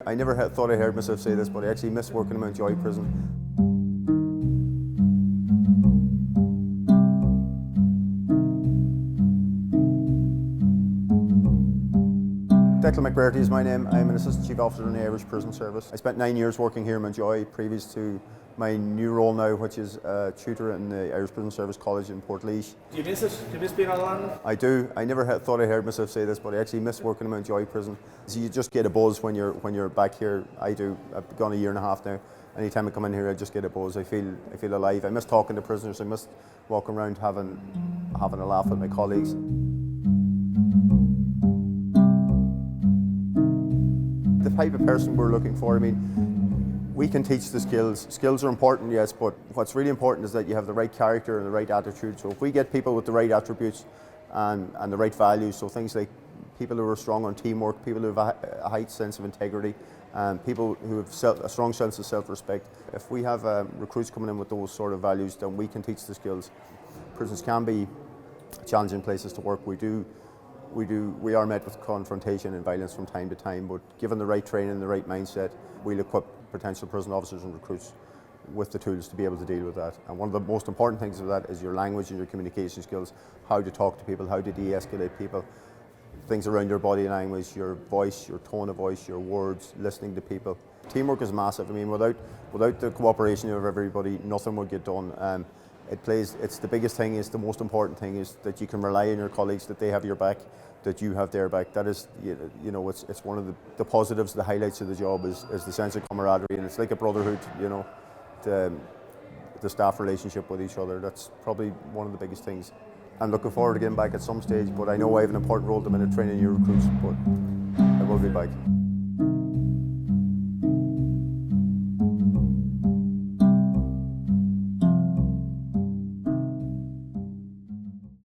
I never thought I heard myself say this, but I actually miss working in Mountjoy prison. Declan McBrearty is my name. I'm an Assistant Chief Officer in the Irish Prison Service. I spent 9 years working here in Mountjoy, previous to my new role now, which is a tutor in the Irish Prison Service College in Portlaoise. Do you miss it? Do you miss being on land? I do. I never thought I heard myself say this, but I actually miss working in Mountjoy prison. So you just get a buzz when you're back here. I do. I've gone a year and a half now. Anytime I come in here, I just get a buzz. I feel alive. I miss talking to prisoners. I miss walking around having a laugh with my colleagues. The type of person we're looking for, I mean, we can teach the skills. Skills are important, yes, but what's really important is that you have the right character and the right attitude. So if we get people with the right attributes and the right values, so things like people who are strong on teamwork, people who have a high sense of integrity, and people who have a strong sense of self-respect. If we have recruits coming in with those sort of values, then we can teach the skills. Prisons can be challenging places to work. We are met with confrontation and violence from time to time, but given the right training and the right mindset, we'll equip potential prison officers and recruits with the tools to be able to deal with that. And one of the most important things of that is your language and your communication skills, how to talk to people, how to de-escalate people, things around your body language, your voice, your tone of voice, your words, listening to people. Teamwork is massive. I mean, without the cooperation of everybody, nothing would get done. It's the biggest thing, it's the most important thing, is that you can rely on your colleagues, that they have your back, that you have their back. That is, you know, it's one of the positives, the highlights of the job is the sense of camaraderie, and it's like a brotherhood, you know, the staff relationship with each other. That's probably one of the biggest things. I'm looking forward to getting back at some stage, but I know I have an important role to training new recruits, but I will be back.